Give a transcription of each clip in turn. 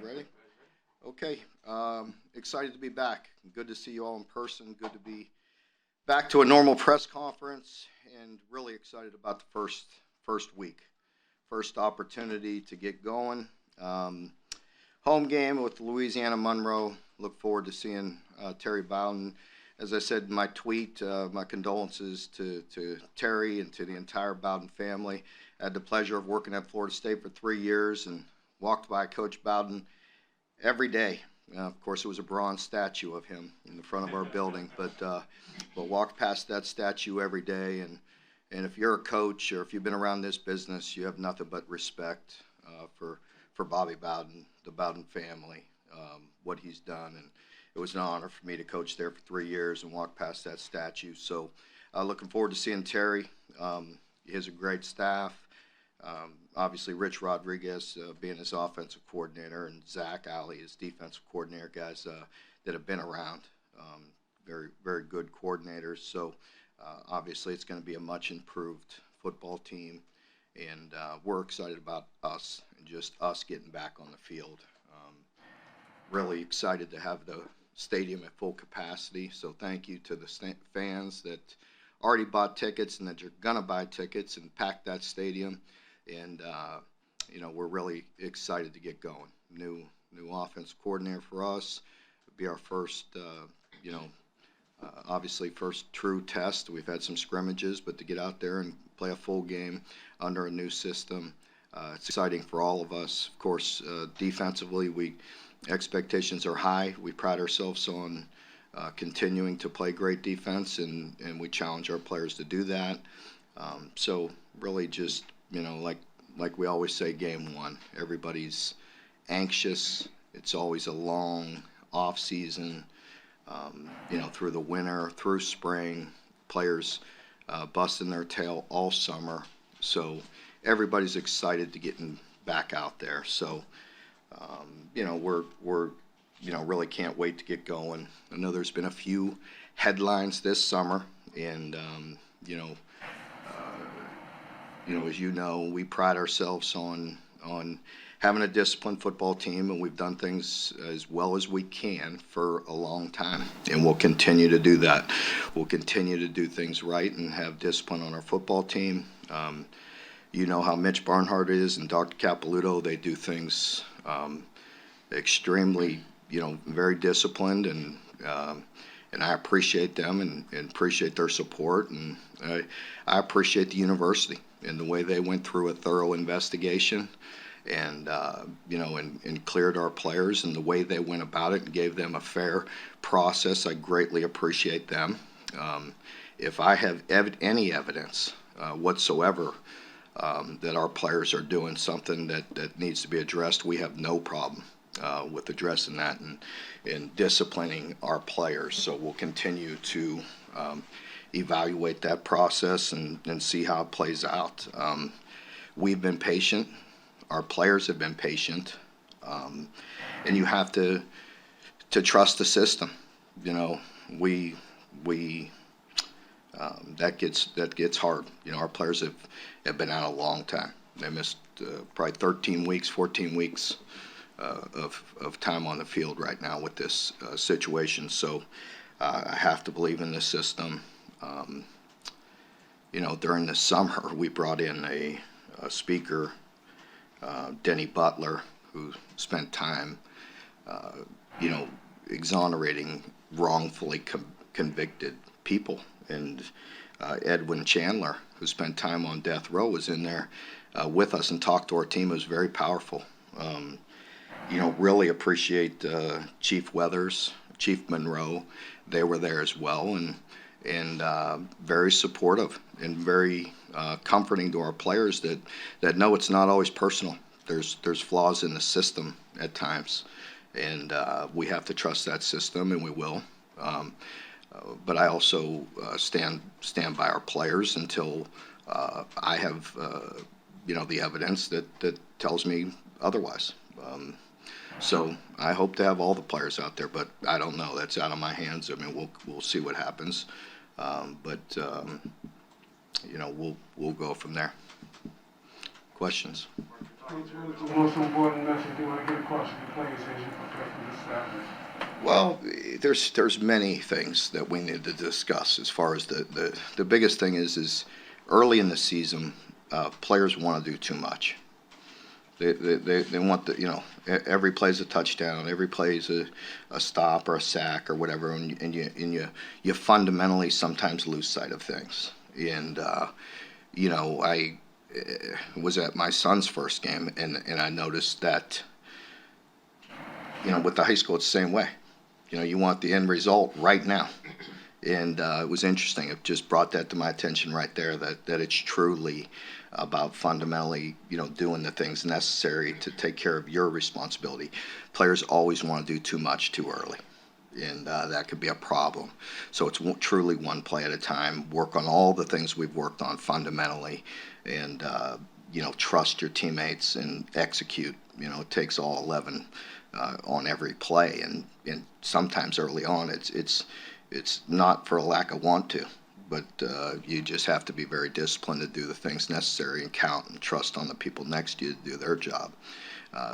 Ready? Okay. Excited to be back. Good to see you all in person. Good to be back to a normal press conference, and really excited about the first week, first opportunity to get going. Home game with Louisiana Monroe. Look forward to seeing Terry Bowden. As I said in my tweet, my condolences to Terry and to the entire Bowden family. I had the pleasure of working at Florida State for 3 years and walked by Coach Bowden every day. Of course, it was a bronze statue of him in the front of our building, but walked past that statue every day. And if you're a coach or if you've been around this business, you have nothing but respect for Bobby Bowden, the Bowden family, what he's done. And it was an honor for me to coach there for 3 years and walk past that statue. So looking forward to seeing Terry. He has a great staff. Obviously, Rich Rodriguez being his offensive coordinator, and Zach Alley, his defensive coordinator, guys that have been around. Very, very good coordinators. So obviously, it's going to be a much improved football team, and we're excited about us and just us getting back on the field. Really excited to have the stadium at full capacity. So thank you to the fans that already bought tickets and that you're going to buy tickets and pack that stadium. And, we're really excited to get going. New offense coordinator for us. It'll be our first, obviously first true test. We've had some scrimmages, but to get out there and play a full game under a new system, it's exciting for all of us. Of course, defensively, expectations are high. We pride ourselves on continuing to play great defense, and we challenge our players to do that. So really just, like we always say, game one. Everybody's anxious. It's always a long off season, through the winter, through spring. Players busting their tail all summer. So everybody's excited to getting back out there. So, we're really can't wait to get going. I know there's been a few headlines this summer, and, as you know, we pride ourselves on having a disciplined football team, and we've done things as well as we can for a long time, and we'll continue to do that. We'll continue to do things right and have discipline on our football team. You know how Mitch Barnhart is and Dr. Capilouto. They do things extremely, very disciplined, and I appreciate them and appreciate their support, and I appreciate the university and the way they went through a thorough investigation and cleared our players, and the way they went about it and gave them a fair process. I greatly appreciate them. If I have any evidence whatsoever that our players are doing something that needs to be addressed, we have no problem with addressing that and disciplining our players. So we'll continue to evaluate that process and see how it plays out. We've been patient. Our players have been patient. And you have to trust the system. We that gets hard. Our players have been out a long time. They missed probably 13 weeks, 14 weeks of time on the field right now with this situation. So I have to believe in the system. During the summer, we brought in a speaker, Denny Butler, who spent time, exonerating wrongfully convicted people. And Edwin Chandler, who spent time on death row, was in there with us and talked to our team. It was very powerful. Really appreciate Chief Weathers, Chief Monroe. They were there as well, and very supportive and very comforting to our players that know it's not always personal. There's flaws in the system at times, and we have to trust that system, and we will. But I also stand by our players until I have the evidence that tells me otherwise. So I hope to have all the players out there, but I don't know. That's out of my hands. I mean, we'll see what happens, but we'll go from there. Questions? Mark, you're Coach, what is the most important message you want to get across to the players as you prepare for this Saturday? Well, there's many things that we need to discuss. As far as the biggest thing is early in the season, players want to do too much. They want every play is a touchdown, every play is a stop or a sack or whatever, and you fundamentally sometimes lose sight of things. And I was at my son's first game, and I noticed that with the high school it's the same way. You want the end result right now. And it was interesting. It just brought that to my attention right there, that it's truly about fundamentally, doing the things necessary to take care of your responsibility. Players always want to do too much too early, and that could be a problem. So it's truly one play at a time. Work on all the things we've worked on fundamentally, and trust your teammates and execute. It takes all 11 on every play, and sometimes early on it's not for a lack of want to, but you just have to be very disciplined to do the things necessary and count and trust on the people next to you to do their job.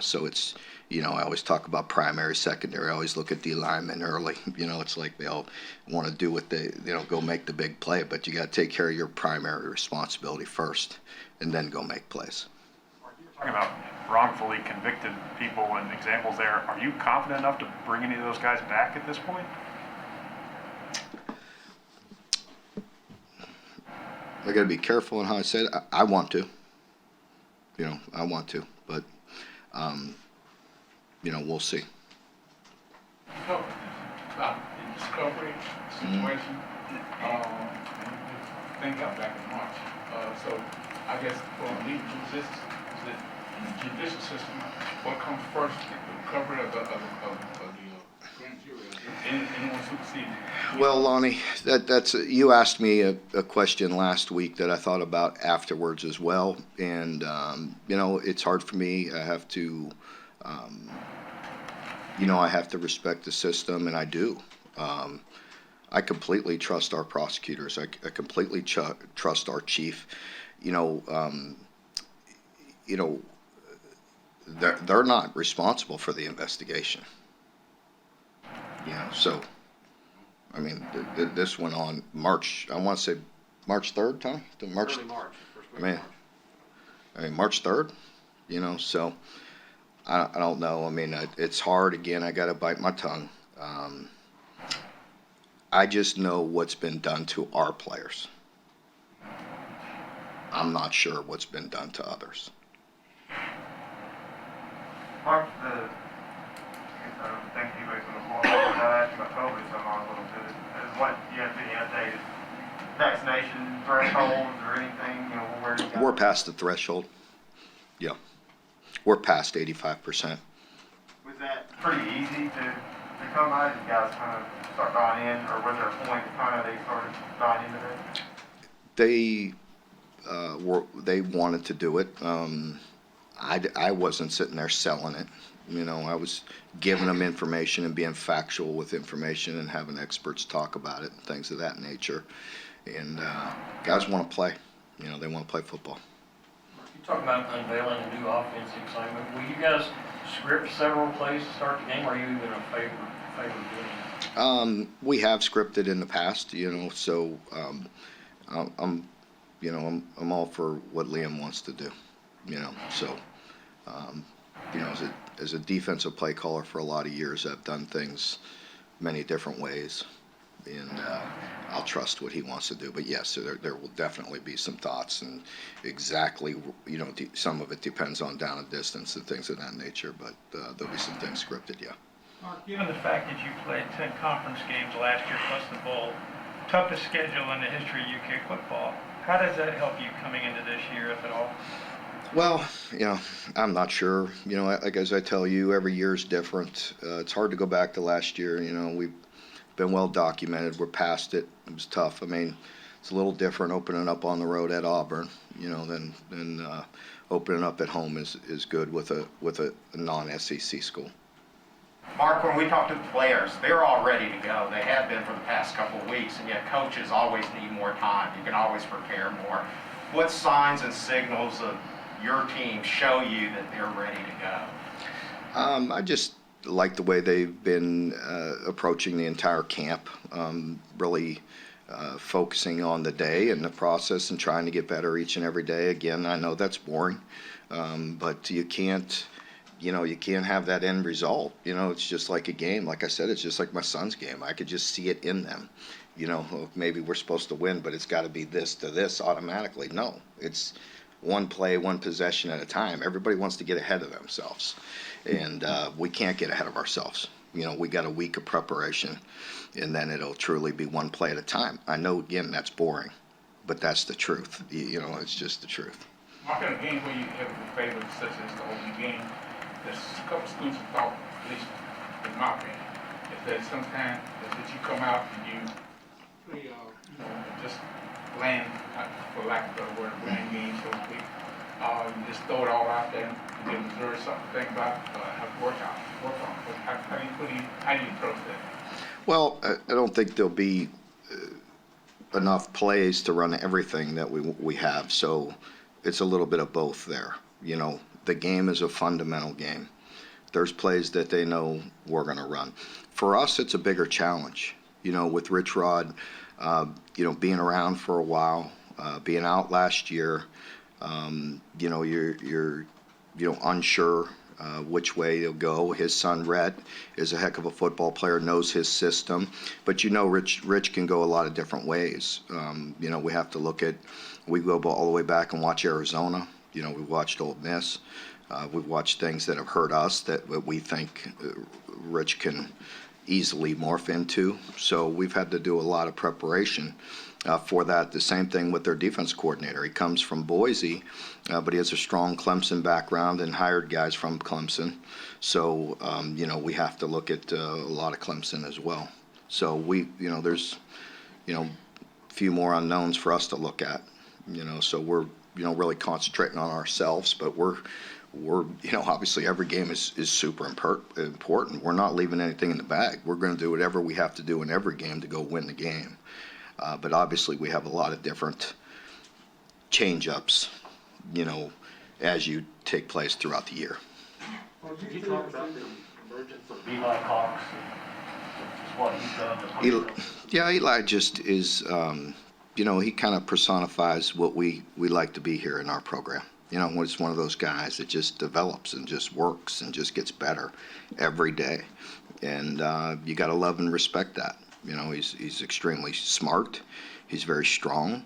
So it's, I always talk about primary, secondary. I always look at the linemen early. It's like they all want to do what they go make the big play, but you got to take care of your primary responsibility first and then go make plays. You were talking about wrongfully convicted people and examples there. Are you confident enough to bring any of those guys back at this point? I got to be careful in how I say it. I want to. I want to, but we'll see. The discovery situation, think out back in March. So I guess for a legal judicial system, what comes first, the recovery of the grand jury? Anyone superseding? Well, Lonnie, that's you asked me a question last week that I thought about afterwards as well, and it's hard for me. I have to, I have to respect the system, and I do. I completely trust our prosecutors. I completely trust our chief. They're not responsible for the investigation. So. I mean, this went on March. I want to say March 3rd, Tom. Early March. First week of March. March 3rd. So I don't know. I mean, it's hard. Again, I got to bite my tongue. I just know what's been done to our players. I'm not sure what's been done to others. Mark, I don't think anybody's going to point out that about COVID so long a little bit. What do you have any updated vaccination thresholds or anything? Where you got? We're past the threshold. Yeah, we're past 85%. Was that pretty easy to come by? Did you guys kind of start buying in, or was there a point in time they started buying into that? They wanted to do it. I wasn't sitting there selling it. I was giving them information and being factual with information and having experts talk about it and things of that nature. And guys want to play. They want to play football. You talk about unveiling a new offensive assignment. Will you guys script several plays to start the game, or are you even in favor of doing that? We have scripted in the past, so I'm all for what Liam wants to do, so. As a defensive play caller for a lot of years, I've done things many different ways, and I'll trust what he wants to do. But yes, there will definitely be some thoughts, and exactly, some of it depends on down and distance and things of that nature, but there'll be some things scripted, yeah. Mark, given the fact that you played 10 conference games last year plus the bowl, toughest schedule in the history of UK football, how does that help you coming into this year, if at all? Well, I'm not sure. Like as I tell you, every year is different. It's hard to go back to last year. We've been well documented. We're past it. It was tough. I mean, it's a little different opening up on the road at Auburn, than opening up at home is good with a non-SEC school. Mark, when we talk to the players, they're all ready to go. They have been for the past couple of weeks, and yet coaches always need more time. You can always prepare more. What signs and signals of your team show you that they're ready to go? I just like the way they've been approaching the entire camp, really focusing on the day and the process and trying to get better each and every day. Again, I know that's boring, but you can't have that end result. It's just like a game. Like I said, it's just like my son's game. I could just see it in them. Maybe we're supposed to win, but it's got to be this to this automatically. No, it's one play, one possession at a time. Everybody wants to get ahead of themselves, and we can't get ahead of ourselves. We got a week of preparation, and then it'll truly be one play at a time. I know, again, that's boring, but that's the truth. It's just the truth. Mark, in a game where you have a favor such as the opening game, there's a couple students who thought, at least in my opinion, is that sometimes that you come out and you play, just bland, for lack of a better word, bland game, so to speak. You just throw it all out there and give Missouri something to think about, have to work on. How do you approach that? Well, I don't think there'll be enough plays to run everything that we have, so it's a little bit of both there. The game is a fundamental game. There's plays that they know we're going to run. For us, it's a bigger challenge. With Rich Rod, being around for a while, being out last year, you're unsure which way he'll go. His son Rhett is a heck of a football player, knows his system, but Rich can go a lot of different ways. We have to look at. We go all the way back and watch Arizona. We watched Ole Miss. We've watched things that have hurt us that we think Rich can easily morph into. So we've had to do a lot of preparation for that. The same thing with their defense coordinator. He comes from Boise, but he has a strong Clemson background and hired guys from Clemson. So, we have to look at a lot of Clemson as well. So there's, a few more unknowns for us to look at, so we're, really concentrating on ourselves, but we're obviously every game is super important. We're not leaving anything in the bag. We're going to do whatever we have to do in every game to go win the game. But obviously we have a lot of different change-ups, as you take place throughout the year. Well, did you talk about the emergence of Eli Cox and what he's done? Eli just is, he kind of personifies what we like to be here in our program. He's one of those guys that just develops and just works and just gets better every day. And you got to love and respect that. He's extremely smart. He's very strong.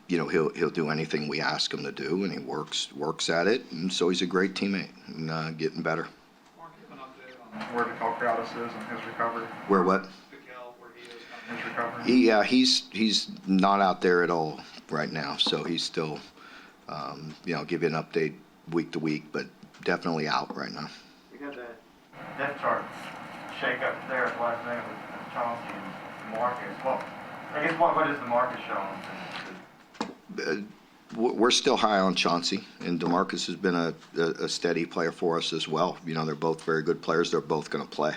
He'll do anything we ask him to do, and he works at it. And so he's a great teammate and getting better. Mark, give an update on where Miguel Crowdis is in his recovery. Where what? Miguel, where he is in his recovery. He's not out there at all right now. So he's still, give you an update week to week, but definitely out right now. You got that depth chart shake up there last night with Chauncey and Marcus. Well, I guess what is the Marcus showing? We're still high on Chauncey, and DeMarcus has been a steady player for us as well. They're both very good players. They're both going to play.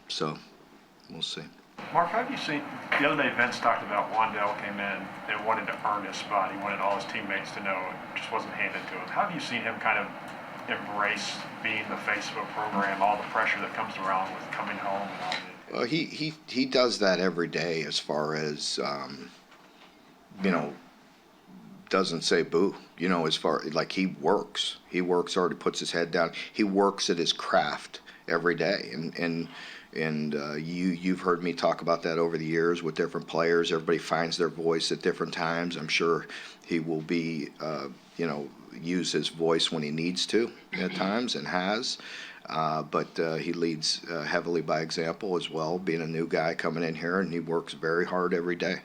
So we'll see. Mark, how have you seen, the other day Vince talked about Wandell came in and wanted to earn his spot. He wanted all his teammates to know it just wasn't handed to him. How have you seen him kind of embrace being the face of a program, all the pressure that comes around with coming home and all that? Well, he does that every day as far as, doesn't say boo, as far, like he works hard, he puts his head down, he works at his craft every day. And you've heard me talk about that over the years with different players. Everybody finds their voice at different times. I'm sure he will be, use his voice when he needs to at times and has. But he leads heavily by example as well, being a new guy coming in here, and he works very hard every day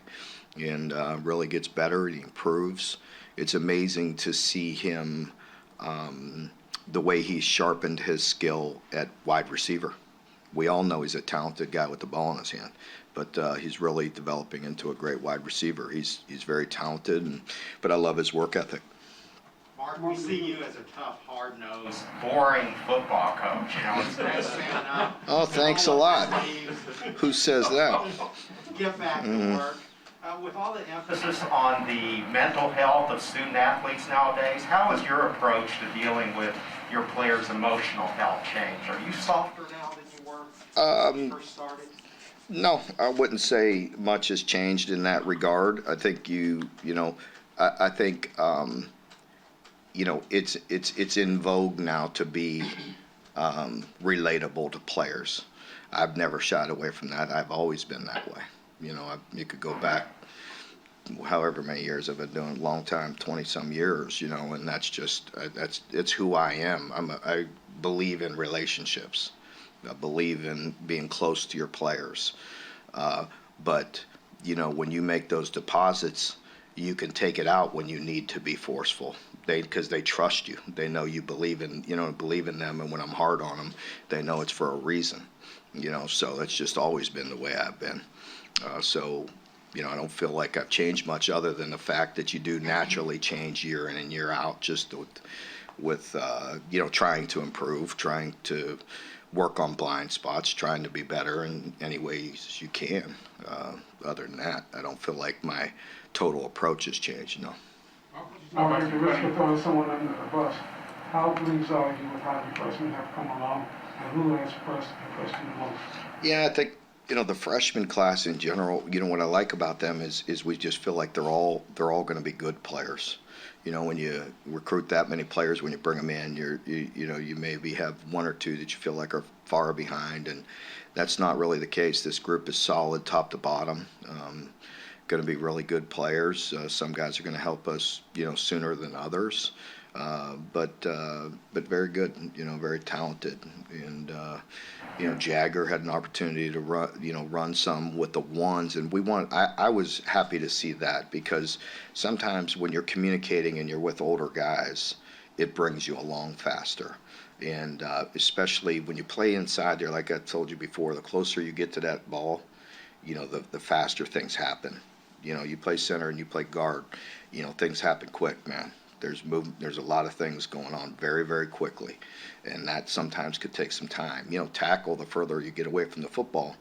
and really gets better. He improves. It's amazing to see him, the way he's sharpened his skill at wide receiver. We all know he's a talented guy with the ball in his hand, but he's really developing into a great wide receiver. He's very talented, but I love his work ethic. Mark, we see you as a tough, hard-nosed, boring football coach. Stand up. Oh, thanks a lot. Who says that? Get back to work. With all the emphasis on the mental health of student athletes nowadays, how has your approach to dealing with your players' emotional health changed? Are you softer now than you were when you first started? No, I wouldn't say much has changed in that regard. I think I think it's in vogue now to be relatable to players. I've never shied away from that. I've always been that way. You could go back however many years I've been doing, a long time, 20-some years, and that's just, it's who I am. I believe in relationships. I believe in being close to your players. But, when you make those deposits, you can take it out when you need to be forceful. Because they trust you. They know you believe in them, and when I'm hard on them, they know it's for a reason. So that's just always been the way I've been. I don't feel like I've changed much other than the fact that you do naturally change year in and year out, just with trying to improve, trying to work on blind spots, trying to be better in any ways you can. Other than that, I don't feel like my total approach has changed, no. At the risk of throwing someone under the bus, how pleased are you with how the freshmen have come along, and who has impressed you the most? Yeah, I think the freshman class in general. What I like about them is we just feel like they're all going to be good players. When you recruit that many players, when you bring them in, you maybe have one or two that you feel like are far behind, and that's not really the case. This group is solid top to bottom. Going to be really good players. Some guys are going to help us, sooner than others. But very good, very talented. And, Jagger had an opportunity to run some with the ones. And I was happy to see that, because sometimes when you're communicating and you're with older guys, it brings you along faster. And especially when you play inside there, like I told you before, the closer you get to that ball, the faster things happen. You play center and you play guard, things happen quick, man. There's a lot of things going on very, very quickly, and that sometimes could take some time. Tackle, the further you get away from the football,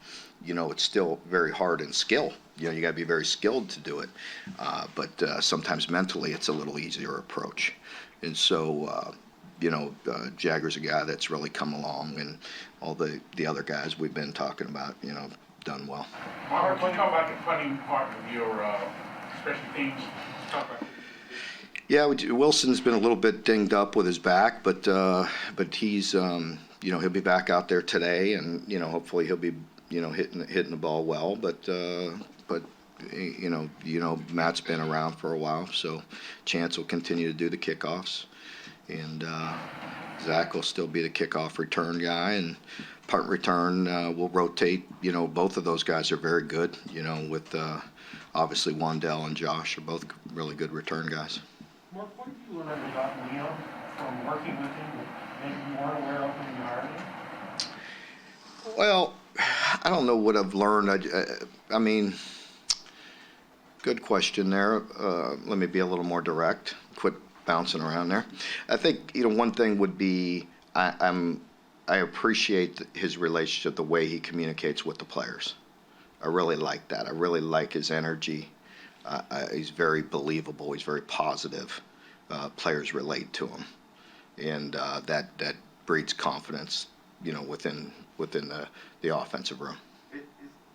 it's still very hard in skill. You got to be very skilled to do it, but sometimes mentally it's a little easier approach. And so, Jagger's a guy that's really come along, and all the other guys we've been talking about, done well. Mark, can you talk about the punting part of your special teams? Talk about Yeah, Wilson's been a little bit dinged up with his back, but he's he'll be back out there today, and hopefully he'll be hitting the ball well. But Matt's been around for a while, so Chance will continue to do the kickoffs, and Zach will still be the kickoff return guy, and punt return will rotate. Both of those guys are very good. With obviously Wandell and Josh are both really good return guys. Mark, what did you learn about Neil from working with him that maybe you weren't aware of when you hired him? Well, I don't know what I've learned. I mean, good question there. Let me be a little more direct. Quit bouncing around there. I think one thing would be I appreciate his relationship, the way he communicates with the players. I really like that. I really like his energy. He's very believable. He's very positive. Players relate to him, and that breeds confidence. Within the offensive room. Is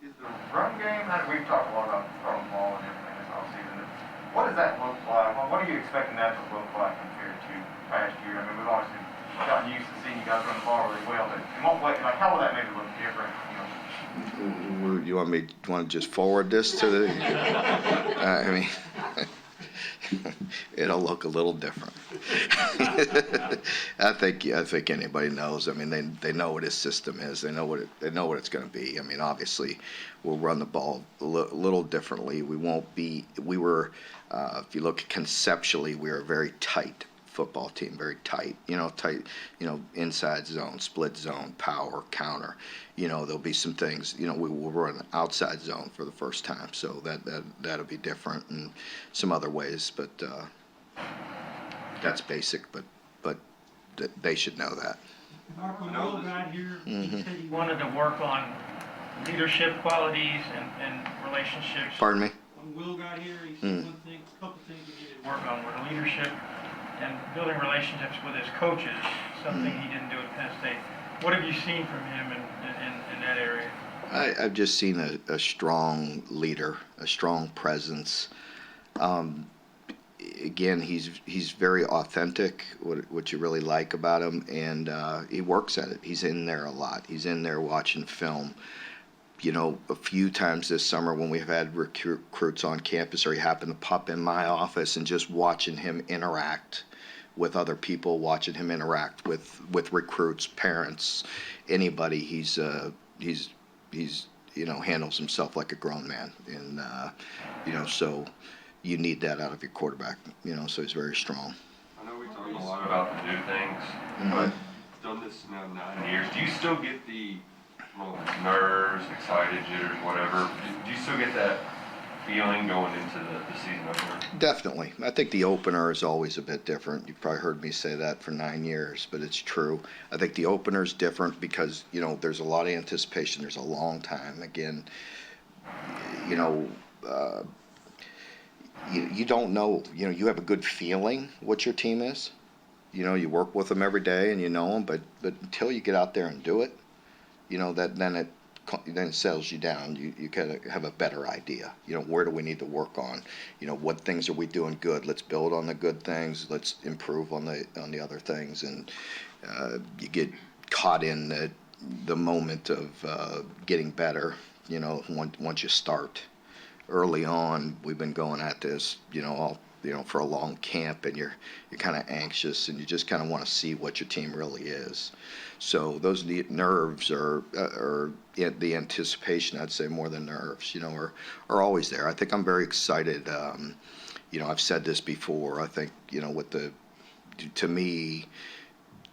the run game, we've talked a lot about throwing the ball and everything this offseason. What does that look like? What are you expecting that to look like compared to past year? I mean, we've obviously gotten used to seeing you guys run the ball really well, but in what way, how will that maybe look different? You want to just forward this to the? I mean, it'll look a little different. I think anybody knows. I mean, they know what his system is. They know what it's going to be. I mean, obviously, we'll run the ball a little differently. We won't be. We were, if you look conceptually, we are a very tight football team, very tight. Tight. Inside zone, split zone, power, counter. There'll be some things. We will run outside zone for the first time, so that'll be different in some other ways. But that's basic. But they should know that. Mark, when Will got here, he said he wanted to work on leadership qualities and relationships. Pardon me? when Will got here, he said one thing, a couple things he needed to work on were leadership and building relationships with his coaches, something he didn't do at Penn State. What have you seen from him in that area? I've just seen a strong leader, a strong presence. Again, he's very authentic, what you really like about him, and he works at it. He's in there a lot. He's in there watching film. You know, a few times this summer when we've had recruits on campus, or he happened to pop in my office, and just watching him interact with other people, watching him interact with recruits, parents, anybody. He's you know, handles himself like a grown man, and you know, so you need that out of your quarterback. You know, so he's very strong. I know we talk a lot about the new things, but you've done this now 9 years. Do you still get the nerves, excited, jitters, whatever? Do you still get that feeling going into the season opener? Definitely. I think the opener is always a bit different. You've probably heard me say that for 9 years, but it's true. I think the opener is different because, you know, there's a lot of anticipation. There's a long time. Again, you know, you don't know. You know, you have a good feeling what your team is. You know, you work with them every day and you know them, but until you get out there and do it, you know, then it settles you down. You kind of have a better idea. You know, where do we need to work on? You know, what things are we doing good? Let's build on the good things. Let's improve on the other things. And you get caught in the moment of getting better. You know, once you start. Early on, we've been going at this, you know, for a long camp, and you're kind of anxious, and you just kind of want to see what your team really is. So those nerves are the anticipation, I'd say, more than nerves, you know, are always there. I think I'm very excited. You know, I've said this before. I think, you know, to me,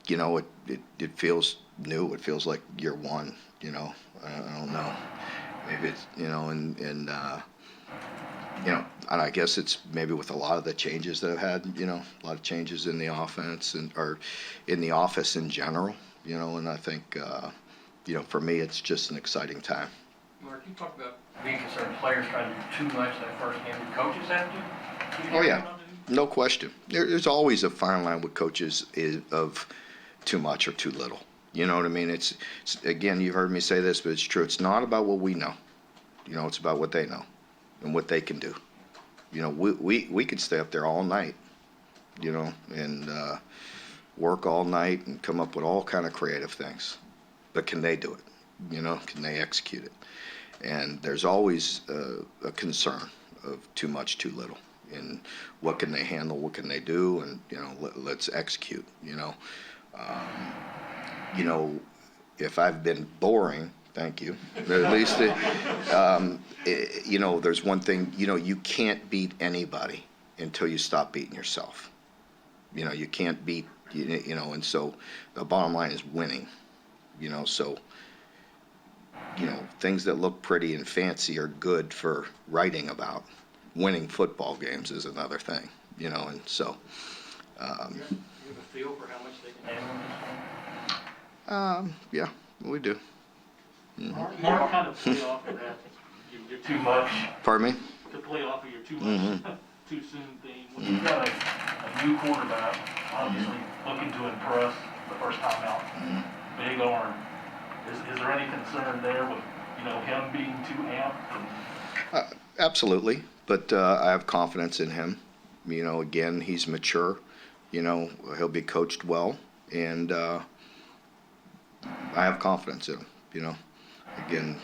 you know, it feels new. It feels like year one. You know, I don't know. Maybe it's, you know, and you know, and I guess it's maybe with a lot of the changes that I've had, you know, a lot of changes in the offense or in the office in general, you know, and I think, you know, for me, it's just an exciting time. Mark, you talked about being concerned players trying to do too much that first game. Do coaches have to? Oh, yeah, no question. There's always a fine line with coaches of too much or too little. You know what I mean? It's again, you've heard me say this, but it's true. It's not about what we know. You know, it's about what they know and what they can do. You know, we could stay up there all night, you know, and work all night and come up with all kind of creative things. But can they do it? You know, can they execute it? And there's always a concern of too much, too little. And what can they handle? What can they do? And, you know, let's execute, you know. You know, if I've been boring, thank you. But at least, you know, there's one thing, you know, you can't beat anybody until you stop beating yourself. You know, you can't beat, you know, and so the bottom line is winning, you know, so, you know, things that look pretty and fancy are good for writing about. Winning football games is another thing, you know, and so. You have a feel for how much they can handle in this game? Yeah, we do. Mark kind of play off of that, you're too much, Pardon me? to play off of your too much, too soon thing. When you've got a new quarterback, obviously looking to impress the first time out, big arm, is there any concern there with, you know, him being too amped? Absolutely, but I have confidence in him. You know, again, he's mature. You know, he'll be coached well, and I have confidence in him, you know. Again,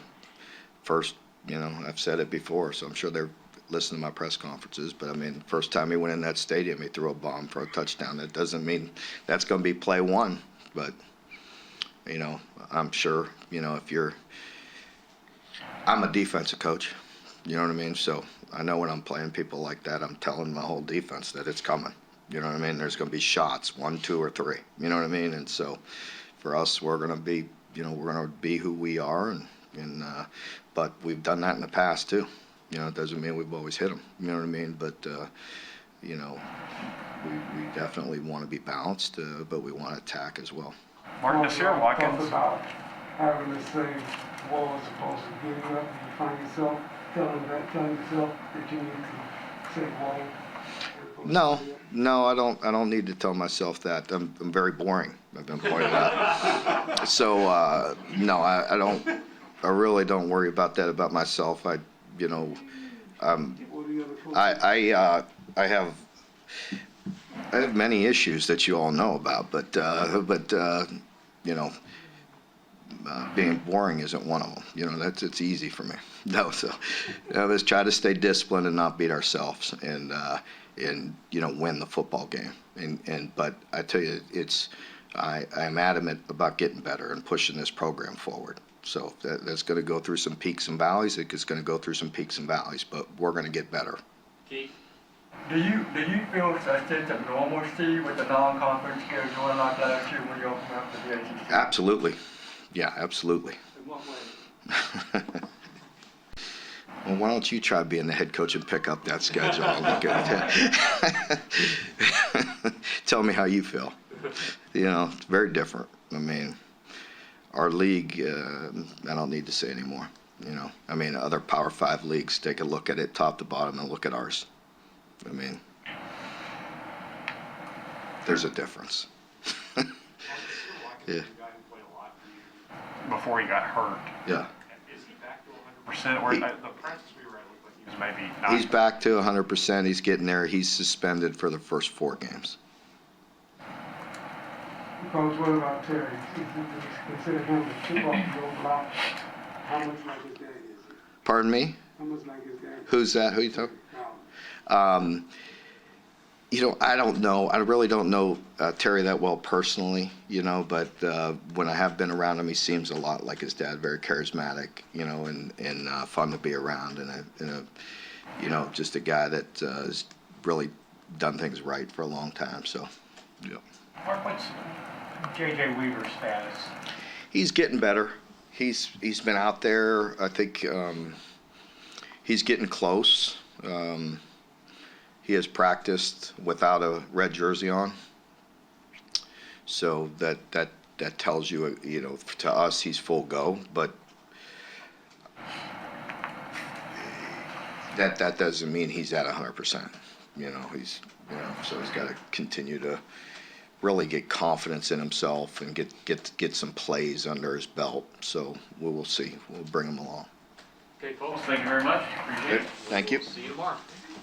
first, you know, I've said it before, so I'm sure they're listening to my press conferences, but I mean, first time he went in that stadium, he threw a bomb for a touchdown. That doesn't mean that's going to be play one, but, you know, I'm sure, you know, I'm a defensive coach, you know what I mean? So I know when I'm playing people like that, I'm telling my whole defense that it's coming. You know what I mean? There's going to be shots, 1, 2, or 3. You know what I mean? And so for us, we're going to be, you know, we're going to be who we are, and but we've done that in the past too. You know, it doesn't mean we've always hit them. You know what I mean? But you know, we definitely want to be balanced, but we want to attack as well. Mark, Nasir Watkins. Talk about having the same ball as opposed to getting up and you find yourself telling yourself that you need to say whoa? No, I don't need to tell myself that. I'm very boring. I've been pointed out. So, no, I don't, I really don't worry about that about myself. You know, I have many issues that you all know about, but you know, being boring isn't one of them. You know, it's easy for me. No, so let's try to stay disciplined and not beat ourselves, and you know, win the football game. But I tell you, I'm adamant about getting better and pushing this program forward. So that's going to go through some peaks and valleys. It's going to go through some peaks and valleys, but we're going to get better. Keith? Do you feel a sense of normalcy with the non-conference schedule like last year when you opened up to the ACC? Absolutely. Yeah, absolutely. In what way? Well, why don't you try being the head coach and pick up that schedule? Look at it. Tell me how you feel. You know, it's very different. I mean, our league, I don't need to say anymore. You know, I mean, other Power 5 leagues, take a look at it top to bottom and look at ours. I mean, there's a difference. Yeah. Before he got hurt. Yeah. Is he back to 100%? Or the practice we were at looked like he was maybe not. He's back to 100%. He's getting there. He's suspended for the first 4 games. Coach, what about Terry? Consider him a chip off your block. How much like his dad is he? Pardon me? How much like his dad? Who's that? Who you talking? You know, I don't know. I really don't know Terry that well personally, you know, but when I have been around him, he seems a lot like his dad, very charismatic, you know, and fun to be around, and a you know, just a guy that has really done things right for a long time. So, yeah. Mark, what's J.J. Weaver's status? He's getting better. He's been out there. I think he's getting close. He has practiced without a red jersey on, so that tells you, you know, to us he's full go. But that doesn't mean he's at 100%. You know, so he's got to continue to really get confidence in himself and get some plays under his belt. So we'll see. We'll bring him along. Okay, folks, thank you very much. Appreciate it. Thank you. See you tomorrow.